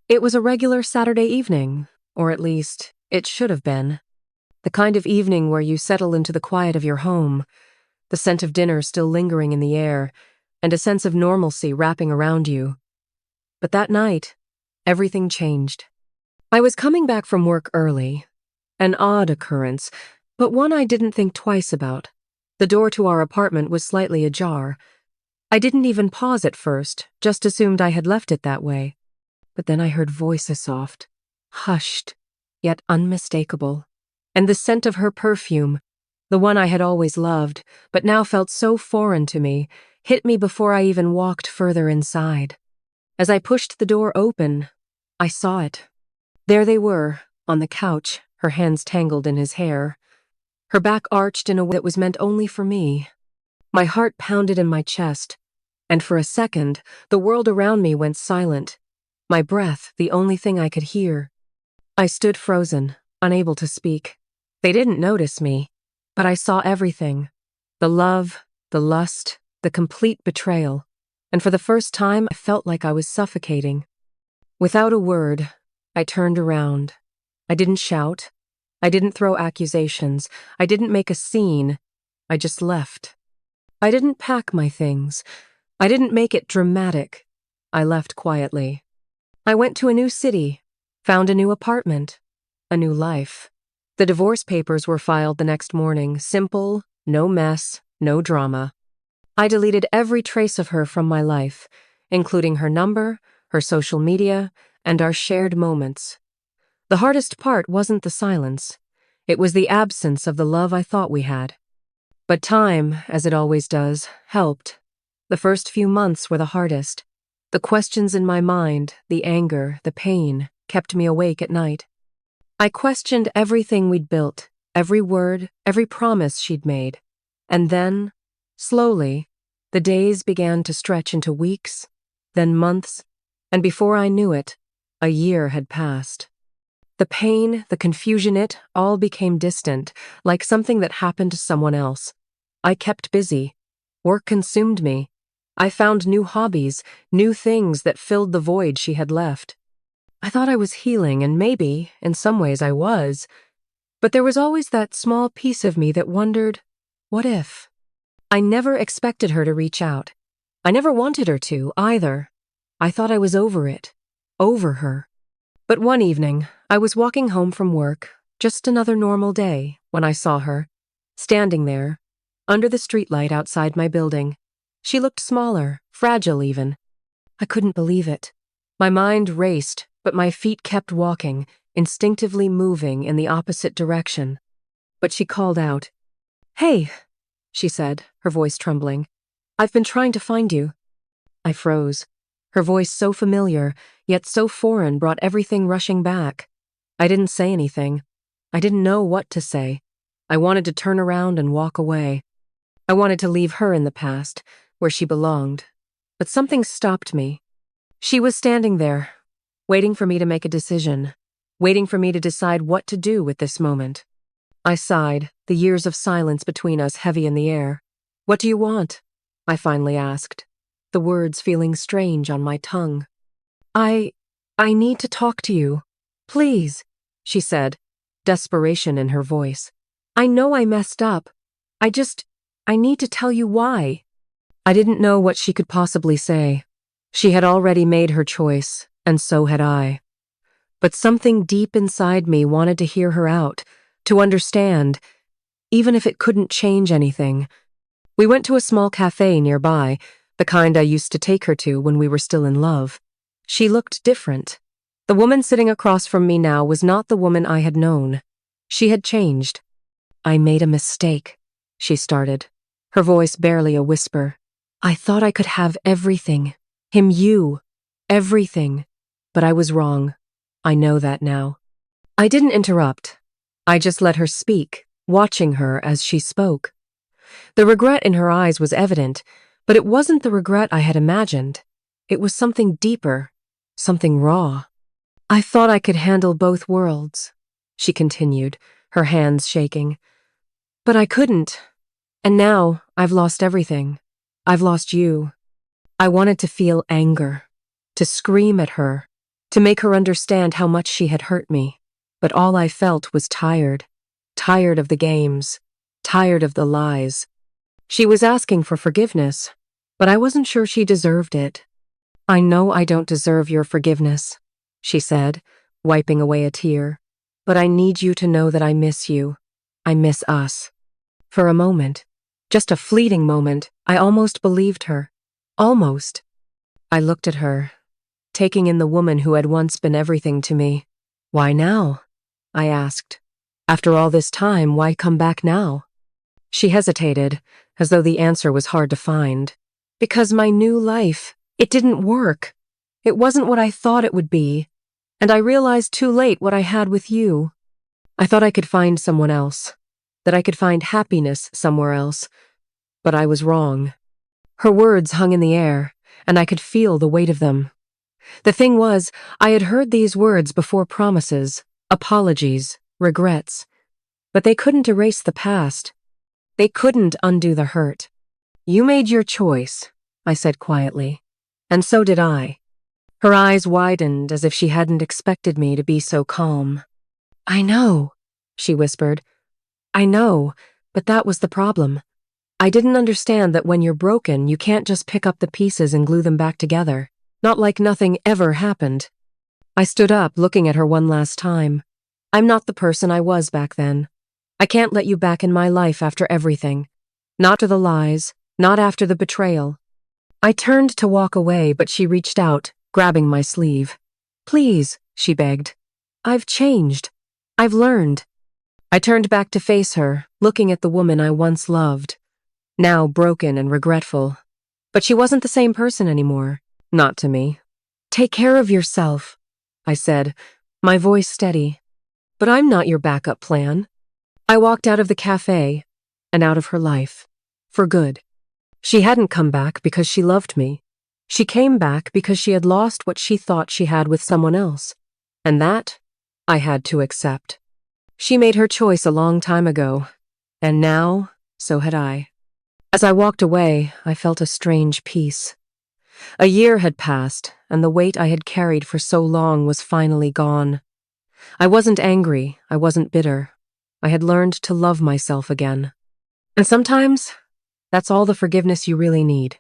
It was a regular Saturday evening, or at least, it should have been. The kind of evening where you settle into the quiet of your home, the scent of dinner still lingering in the air, and a sense of normalcy wrapping around you. But that night, everything changed. I was coming back from work early. An odd occurrence, but one I didn't think twice about. The door to our apartment was slightly ajar. I didn't even pause at first, just assumed I had left it that way. But then I heard voices soft, hushed, yet unmistakable. And the scent of her perfume, the one I had always loved, but now felt so foreign to me, hit me before I even walked further inside. As I pushed the door open, I saw it. There they were, on the couch, her hands tangled in his hair, her back arched in a way that was meant only for me. My heart pounded in my chest, and for a second, the world around me went silent, my breath the only thing I could hear. I stood frozen, unable to speak. They didn't notice me, but I saw everything. The love, the lust, the complete betrayal. And for the first time, I felt like I was suffocating. Without a word, I turned around. I didn't shout. I didn't throw accusations. I didn't make a scene. I just left. I didn't pack my things. I didn't make it dramatic. I left quietly. I went to a new city, found a new apartment, a new life. The divorce papers were filed the next morning, simple, no mess, no drama. I deleted every trace of her from my life, including her number, her social media, and our shared moments. The hardest part wasn't the silence. It was the absence of the love I thought we had. But time, as it always does, helped. The first few months were the hardest. The questions in my mind, the anger, the pain, kept me awake at night. I questioned everything we'd built, every word, every promise she'd made. And then, slowly, the days began to stretch into weeks, then months, and before I knew it, a year had passed. The pain, the confusion, it all became distant, like something that happened to someone else. I kept busy. Work consumed me. I found new hobbies, new things that filled the void she had left. I thought I was healing, and maybe, in some ways I was. But there was always that small piece of me that wondered, what if? I never expected her to reach out. I never wanted her to, either. I thought I was over it, over her. But one evening, I was walking home from work, just another normal day, when I saw her, standing there, under the streetlight outside my building. She looked smaller, fragile even. I couldn't believe it. My mind raced, but my feet kept walking, instinctively moving in the opposite direction. But she called out. "Hey," she said, her voice trembling. "I've been trying to find you." I froze. Her voice so familiar, yet so foreign, brought everything rushing back. I didn't say anything. I didn't know what to say. I wanted to turn around and walk away. I wanted to leave her in the past, where she belonged. But something stopped me. She was standing there, waiting for me to make a decision, waiting for me to decide what to do with this moment. I sighed, the years of silence between us heavy in the air. "What do you want?" I finally asked, the words feeling strange on my tongue. I need to talk to you. Please," she said, desperation in her voice. "I know I messed up. I need to tell you why." I didn't know what she could possibly say. She had already made her choice, and so had I. But something deep inside me wanted to hear her out, to understand, even if it couldn't change anything. We went to a small cafe nearby, the kind I used to take her to when we were still in love. She looked different. The woman sitting across from me now was not the woman I had known. She had changed. "I made a mistake," she started, her voice barely a whisper. "I thought I could have everything. Him, you. Everything. But I was wrong. I know that now." I didn't interrupt. I just let her speak, watching her as she spoke. The regret in her eyes was evident, but it wasn't the regret I had imagined. It was something deeper, something raw. "I thought I could handle both worlds," she continued, her hands shaking. "But I couldn't. And now I've lost everything. I've lost you. I wanted to feel anger, to scream at her, to make her understand how much she had hurt me. But all I felt was tired. Tired of the games. Tired of the lies. She was asking for forgiveness, but I wasn't sure she deserved it. "I know I don't deserve your forgiveness," she said, wiping away a tear. "But I need you to know that I miss you. I miss us." For a moment, just a fleeting moment, I almost believed her. Almost. I looked at her, taking in the woman who had once been everything to me. "Why now?" I asked. "After all this time, why come back now?" She hesitated, as though the answer was hard to find. "Because my new life, it didn't work. It wasn't what I thought it would be. And I realized too late what I had with you. I thought I could find someone else, that I could find happiness somewhere else. But I was wrong." Her words hung in the air, and I could feel the weight of them. The thing was, I had heard these words before: promises, apologies, regrets. But they couldn't erase the past. They couldn't undo the hurt. "You made your choice," I said quietly. "And so did I." Her eyes widened as if she hadn't expected me to be so calm. "I know," she whispered. "I know, but that was the problem. I didn't understand that when you're broken, you can't just pick up the pieces and glue them back together. Not like nothing ever happened." I stood up, looking at her one last time. "I'm not the person I was back then. I can't let you back in my life after everything. Not after the lies, not after the betrayal." I turned to walk away, but she reached out, grabbing my sleeve. "Please," she begged. "I've changed. I've learned." I turned back to face her, looking at the woman I once loved, now broken and regretful. But she wasn't the same person anymore. Not to me. "Take care of yourself," I said, my voice steady. "But I'm not your backup plan." I walked out of the cafe and out of her life. For good. She hadn't come back because she loved me. She came back because she had lost what she thought she had with someone else. And that, I had to accept. She made her choice a long time ago. And now, so had I. As I walked away, I felt a strange peace. A year had passed, and the weight I had carried for so long was finally gone. I wasn't angry, I wasn't bitter. I had learned to love myself again. And sometimes, that's all the forgiveness you really need.